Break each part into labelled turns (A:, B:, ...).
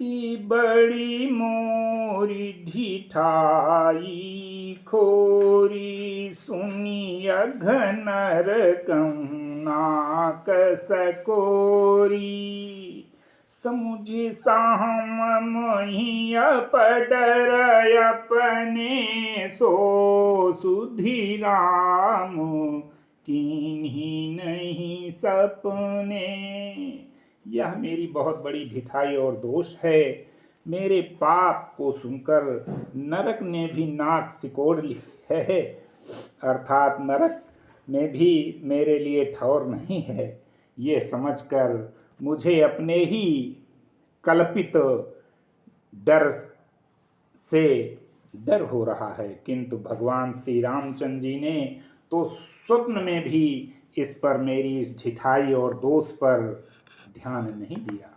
A: अति बड़ी मोरी ढिठाई खोरी सुनी अघनर नाक सकोरी समुझ साम मोहि पडर अपने सो सुधि राम कीन्ही नहीं सपने। यह मेरी बहुत बड़ी ढिठाई और दोष है। मेरे पाप को सुनकर नरक ने भी नाक सिकोड़ ली है, अर्थात नरक में भी मेरे लिए ठौर नहीं है। ये समझकर मुझे अपने ही कल्पित डर से डर हो रहा है, किंतु भगवान श्री रामचंद्र जी ने तो स्वप्न में भी इस पर, मेरी इस ढिठाई और दोष पर ध्यान नहीं दिया।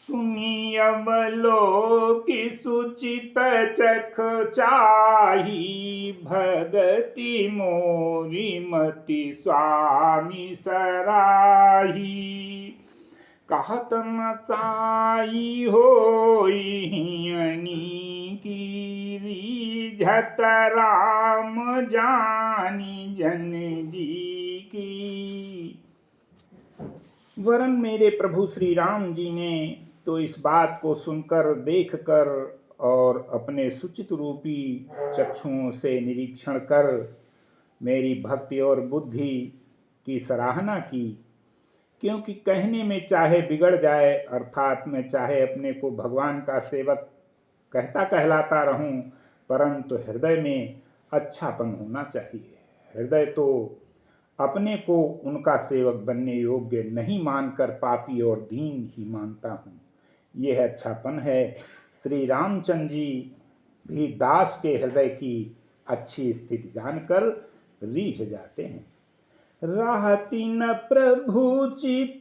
A: सुनी अवलोकि सुचित चख चाही भगति मोरी मति स्वामी सराही। कहत न साई होई हियनी की रीझत राम जानी जन जी की। वरन मेरे प्रभु श्री राम जी ने तो इस बात को सुनकर, देखकर और अपने सुचित रूपी चक्षुओं से निरीक्षण कर मेरी भक्ति और बुद्धि की सराहना की। क्योंकि कहने में चाहे बिगड़ जाए, अर्थात मैं चाहे अपने को भगवान का सेवक कहता कहलाता रहूं, परंतु हृदय में अच्छापन होना चाहिए। हृदय तो अपने को उनका सेवक बनने योग्य नहीं मानकर पापी और दीन ही मानता हूँ। यह अच्छापन है। श्री रामचंद्र जी भी दास के हृदय की अच्छी स्थिति जानकर रीझ जाते हैं। रहती न प्रभु चित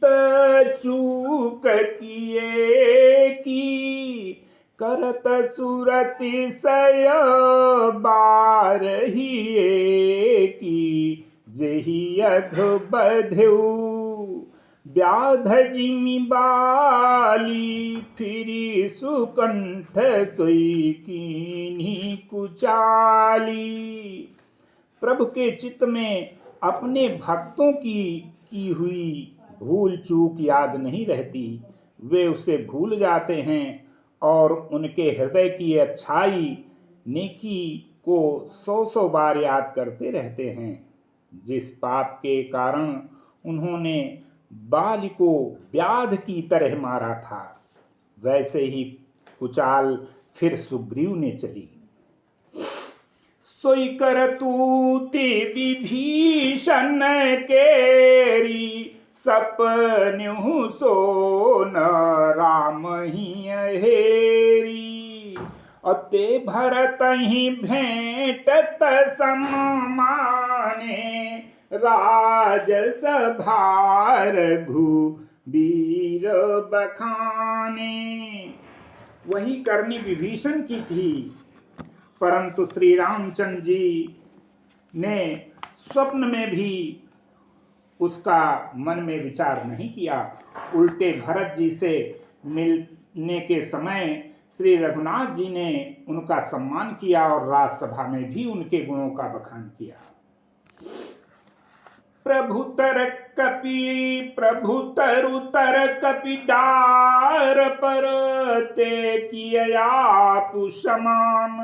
A: चूक किए की करत सुरति सय बार ही की। जही अघ बधु व्याध जिमि बाली फिरी सुकंठ सोई कीन्ही कुचाली। प्रभु के चित्त में अपने भक्तों की हुई भूल चूक याद नहीं रहती। वे उसे भूल जाते हैं और उनके हृदय की अच्छाई नेकी को 100 बार याद करते रहते हैं। जिस पाप के कारण उन्होंने बाल को व्याध की तरह मारा था, वैसे ही कुचाल फिर सुग्रीव ने चली। सोई करतूति विभीषण केरी सपन्यु सोन राम ही हेरी। अते भरत ही भेंटत सम्माने राजस भार घुबीर बखाने। वही करनी विभीषण की थी, परंतु श्री रामचंद्र जी ने स्वप्न में भी उसका मन में विचार नहीं किया। उल्टे भरत जी से मिलने के समय श्री रघुनाथ जी ने उनका सम्मान किया और राजसभा में भी उनके गुणों का बखान किया। प्रभु तरुतर कपि डार पर ते किया पुषमान।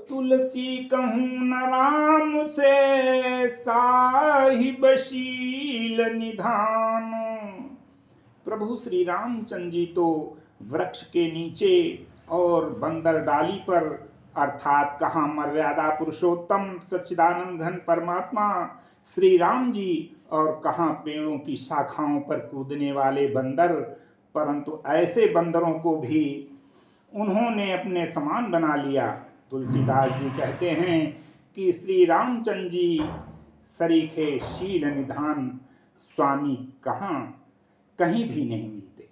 A: तुलसी कहूँ न राम से साहिब शील निधान। प्रभु श्री रामचंद्र जी तो वृक्ष के नीचे और बंदर डाली पर, अर्थात कहाँ मर्यादा पुरुषोत्तम सच्चिदानंद घन परमात्मा श्री राम जी और कहाँ पेड़ों की शाखाओं पर कूदने वाले बंदर। परंतु ऐसे बंदरों को भी उन्होंने अपने समान बना लिया। तुलसीदास जी कहते हैं कि श्री रामचंद्र जी सरीखे शील निधान स्वामी कहाँ कहीं भी नहीं मिलते।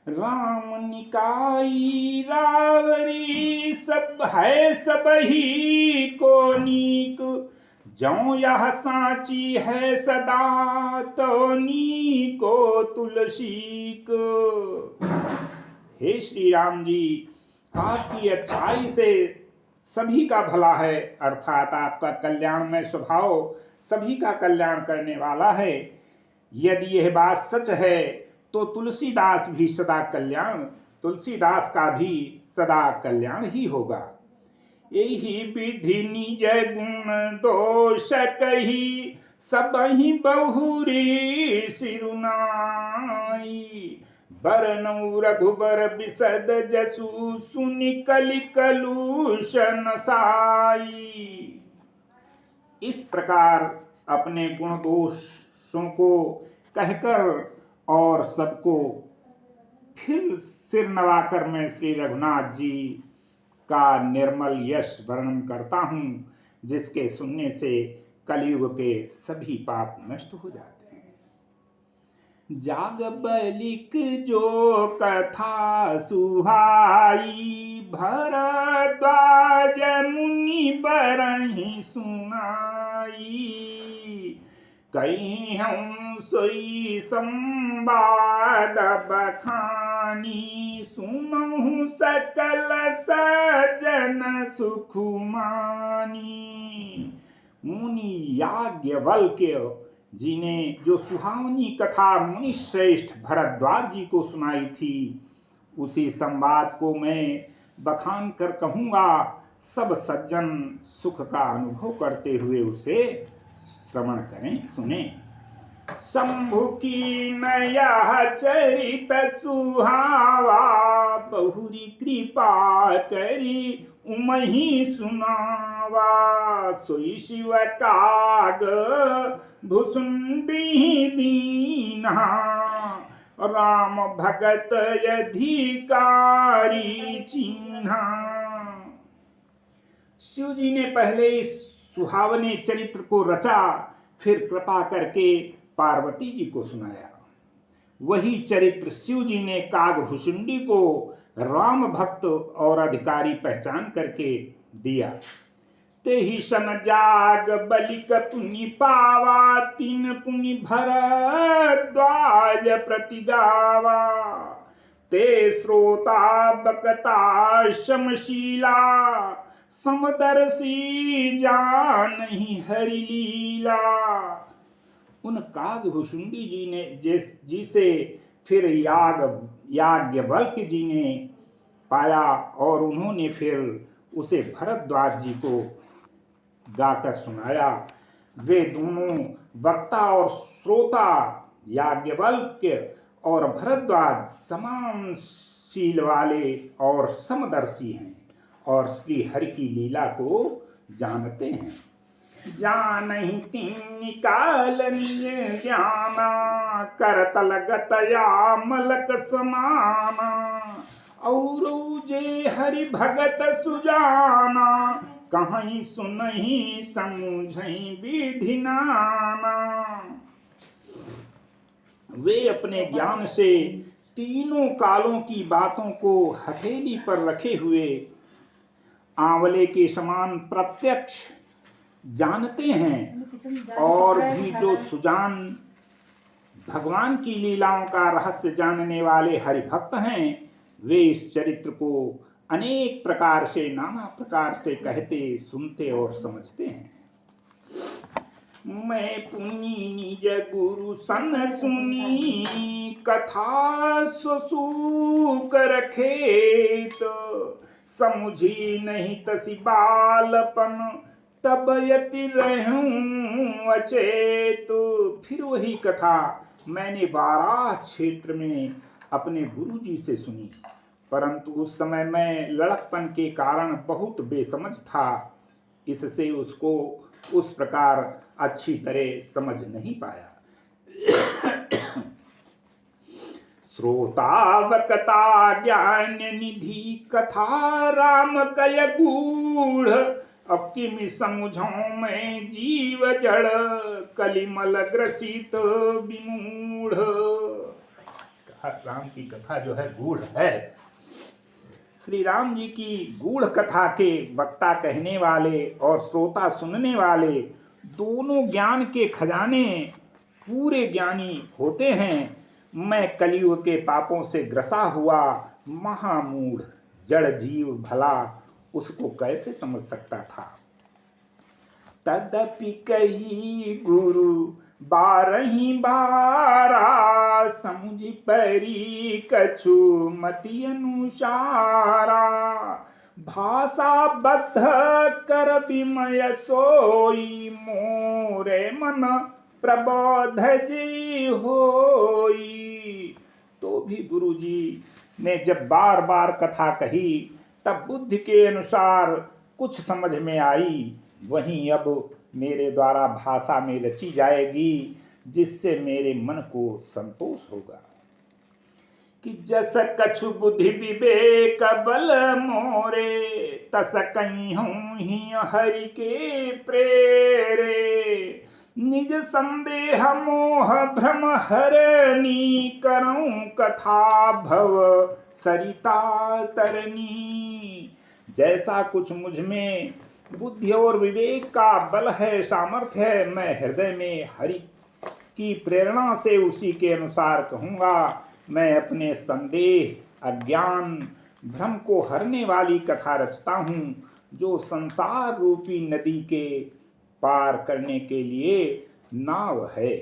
A: राम निकाई रावरी सब है सब ही को नीक। जौ यह साची है सदा तो नीको तुलसी को। हे श्री राम जी, आपकी अच्छाई से सभी का भला है, अर्थात आपका कल्याणमय स्वभाव सभी का कल्याण करने वाला है। यदि यह बात सच है तो तुलसीदास का भी सदा कल्याण ही होगा। यही विधि निज गुण दोष कही, सबहि बहुरी सिरुनाई। बरनऊ रघुबर बिसद जसु, सुनि कलि कलुष नसाई। इस प्रकार अपने गुण दोषों को कहकर और सबको फिर सिर नवाकर मैं श्री रघुनाथ जी का निर्मल यश वर्णन करता हूँ, जिसके सुनने से कलयुग के सभी पाप नष्ट हो जाते हैं। जाग बलिक जो कथा सुहाई, भरद्वाज मुनि बरहि सुनाई। कहीं हम सोई संवाद बखानी, सुनहु सकल सज्जन सुखुमानी। मुनि याज्ञवल्क्य जी ने जो सुहावनी कथा मुनि श्रेष्ठ भरद्वाज जी को सुनाई थी, उसी संवाद को मैं बखान कर कहूँगा। सब सज्जन सुख का अनुभव करते हुए उसे श्रवण करें, सुने। शंभु की नया चरित सुहावा, बहुरी कृपा करी उमहि सुनावा। सोई शिव काग भुसुंडी दीना, राम भगत अधिकारी चिन्हा। शिव जी ने पहले इस सुहावने चरित्र को रचा, फिर कृपा करके पार्वती जी को सुनाया। वही चरित्र शिव जी ने कागभुसुंडी को राम भक्त और अधिकारी पहचान करके दिया। ते ही सन जाग बलिक पुनि पावा, तीन पुनि भरद्वाज प्रति गावा। ते श्रोता बकता शमशीला, समदर्शी जानहि हरि लीला। उन कागभुसुंडी जी ने जिसे फिर याज्ञवल्क्य जी ने पाया और उन्होंने फिर उसे भरद्वाज जी को गाकर सुनाया। वे दोनों वक्ता और श्रोता याज्ञवल्क्य और भरद्वाज समान शील वाले और समदर्शी हैं और श्री हरि की लीला को जानते हैं। जानहि तीन निकाल निज ज्ञाना, करतल गतया मलक समाना। और जे हरि भगत सुजाना, कहीं सुनहि समझहि विधि नाना। वे अपने ज्ञान से तीनों कालों की बातों को हथेली पर रखे हुए आंवले के समान प्रत्यक्ष जानते हैं, और भी जो सुजान भगवान की लीलाओं का रहस्य जानने वाले हरिभक्त हैं, वे इस चरित्र को अनेक प्रकार से नाना प्रकार से कहते, सुनते और समझते हैं। मैं पुनि निज गुरु सन सुनी, कथा सुसूक रखेत। समुझी नहीं तसी बालपन, तब यति रहूं अचेत। फिर वही कथा मैंने बाराह क्षेत्र में अपने गुरु जी से सुनी, परंतु उस समय मैं लड़कपन के कारण बहुत बेसमझ था, इससे उसको उस प्रकार अच्छी तरह समझ नहीं पाया। श्रोतावकता ज्ञान निधि, कथा राम कय गूढ़। अब किमि समझौं मैं जीव जड़, कलिमल ग्रसित विमूढ़। राम की कथा जो है गूढ़ है। श्री राम जी की गूढ़ कथा के वक्ता कहने वाले और श्रोता सुनने वाले दोनों ज्ञान के खजाने पूरे ज्ञानी होते हैं। मैं कलियुग के पापों से ग्रसा हुआ महामूढ़ जड़ जीव भला उसको कैसे समझ सकता था। तदपि कही गुरु बारही बारा, समुझ परी कछु मति अनुसारा। भाषा बद्ध कर विमय सोई, मोरे मन प्रबोध जी होई। तो भी गुरु जी ने जब बार बार कथा कही तब बुद्धि के अनुसार कुछ समझ में आई, वहीं अब मेरे द्वारा भाषा में रची जाएगी जिससे मेरे मन को संतोष होगा। कि जस कछु बुद्धि विवेक बल मोरे, तस कहीं हूँ ही हरि के प्रेरे। निज संदेह मोह भ्रम हरनी, करऊं कथा भव सरिता तरनी। जैसा कुछ मुझ में बुद्धि और विवेक का बल है, सामर्थ्य है, मैं हृदय में हरि की प्रेरणा से उसी के अनुसार कहूँगा। मैं अपने संदेह अज्ञान भ्रम को हरने वाली कथा रचता हूँ, जो संसार रूपी नदी के पार करने के लिए नाव है।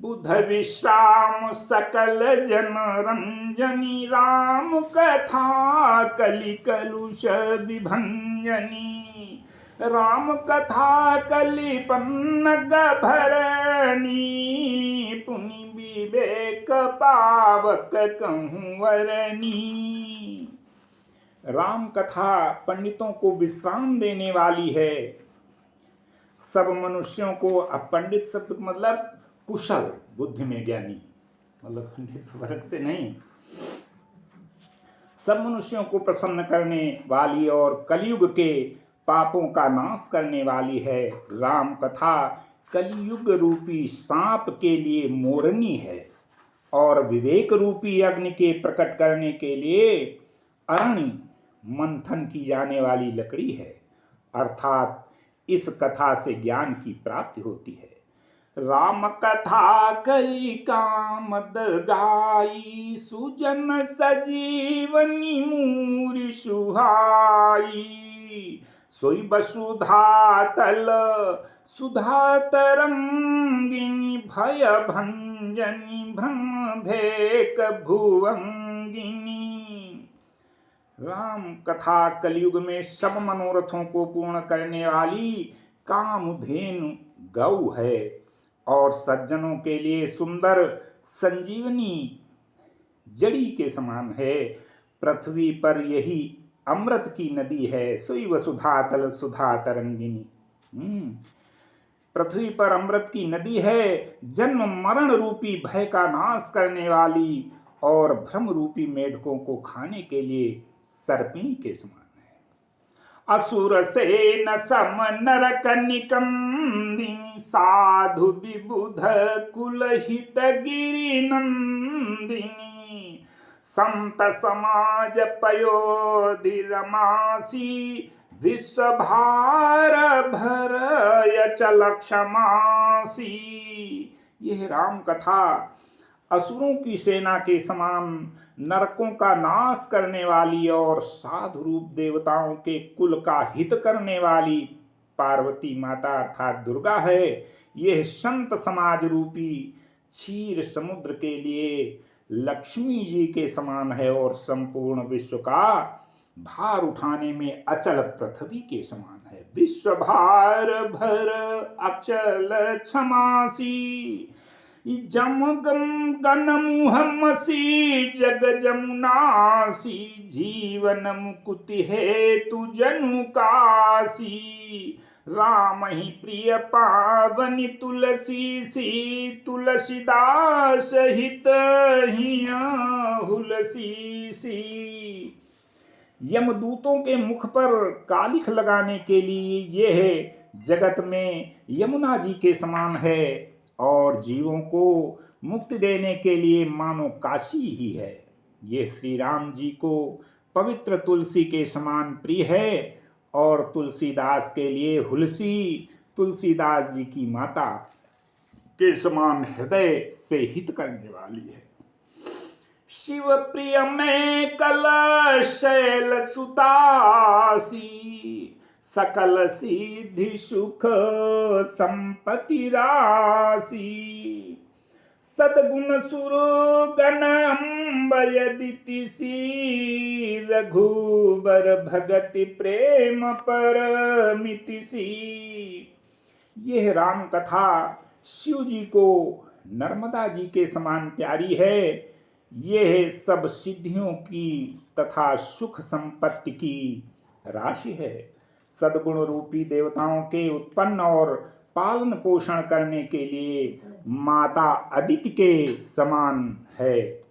A: बुध विश्राम सकल जन रंजनी, राम कथा कलि कलुष विभंजनी। राम कथा कलि पन्नग भरनी, पुनि विवेक पावक कहूँ वरनी। राम कथा पंडितों को विश्राम देने वाली है। सब मनुष्यों को, अब पंडित शब्द मतलब कुशल, बुद्धि में ज्ञानी, मतलब पंडित वर्ग से नहीं, सब मनुष्यों को प्रसन्न करने वाली और कलयुग के पापों का नाश करने वाली है। राम कथा कलयुग रूपी सांप के लिए मोरनी है और विवेक रूपी अग्नि के प्रकट करने के लिए अरणि मंथन की जाने वाली लकड़ी है। अर्थात इस कथा से ज्ञान की प्राप्ति होती है। राम कथा कलि कामद गाई, सुजन सजीवनी मूरि सुहाई। सोई वसुधा तल सुधा तरंगिनी, भय भंजनी भ्रम भेक भुवंगिनी। राम कथा कलयुग में सब मनोरथों को पूर्ण करने वाली कामधेनु गौ है और सज्जनों के लिए सुंदर संजीवनी जड़ी के समान है। पृथ्वी पर यही अमृत की नदी है। सोई वसुधा तल सुधा तरंगिनी। पृथ्वी पर अमृत की नदी है, जन्म मरण रूपी भय का नाश करने वाली और भ्रम रूपी मेढकों को खाने के लिए सर्पिणी के समान है। असुर से न सम नरक निकंदिनी, साधु विबुध कुलहित गिरि नंदिनी। संत समाज पयोधि रमासी, विश्व भार भर चल क्षमासी। यह राम कथा असुरों की सेना के समान नरकों का नाश करने वाली और साधु रूप देवताओं के कुल का हित करने वाली पार्वती माता अर्थात दुर्गा है। यह संत समाज रूपी क्षीर समुद्र के लिए लक्ष्मी जी के समान है और संपूर्ण विश्व का भार उठाने में अचल पृथ्वी के समान है। विश्व भार भर अचल क्षमासी, जम गम गन मुहम्मसी जग जमुनासी। जीवन मुकुति हेतु जनु कासी, राम ही प्रिय पावनी तुलसी सी। तुलसीदास हित हिया हुलसी सी। यमदूतों के मुख पर कालिख लगाने के लिए यह जगत में यमुना जी के समान है और जीवों को मुक्ति देने के लिए मानो काशी ही है। ये श्री राम जी को पवित्र तुलसी के समान प्रिय है और तुलसीदास के लिए हुलसी तुलसीदास जी की माता के समान हृदय से हित करने वाली है। शिव प्रिय में कल शैल सुतासी, सकल सिद्धि सुख संपत्ति राशि। सदगुण सुरगण अम्बयदिति सी, रघुबर भगति प्रेम परमिति सी। यह राम कथा शिव जी को नर्मदा जी के समान प्यारी है। यह सब सिद्धियों की तथा सुख संपत्ति की राशि है। सद्गुण रूपी देवताओं के उत्पन्न और पालन पोषण करने के लिए माता अदिति के समान है।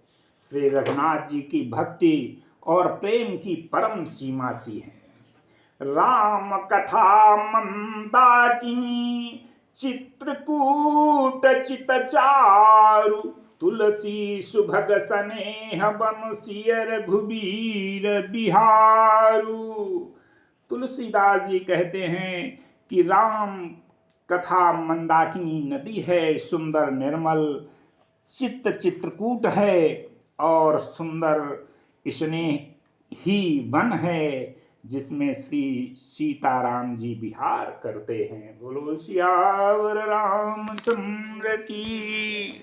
A: श्री रघुनाथ जी की भक्ति और प्रेम की परम सीमा सी है। राम कथा मंदाकिनी, चित्रकूट चित चारु, तुलसी सुभग स्नेह बन सिय रघुबीर बिहारू। तुलसीदास जी कहते हैं कि राम कथा मंदाकिनी नदी है, सुंदर निर्मल, चित्त चित्रकूट है और सुंदर स्नेह ही वन है, जिसमें श्री सीताराम जी विहार करते हैं। बोलो सियावर रामचंद्र की।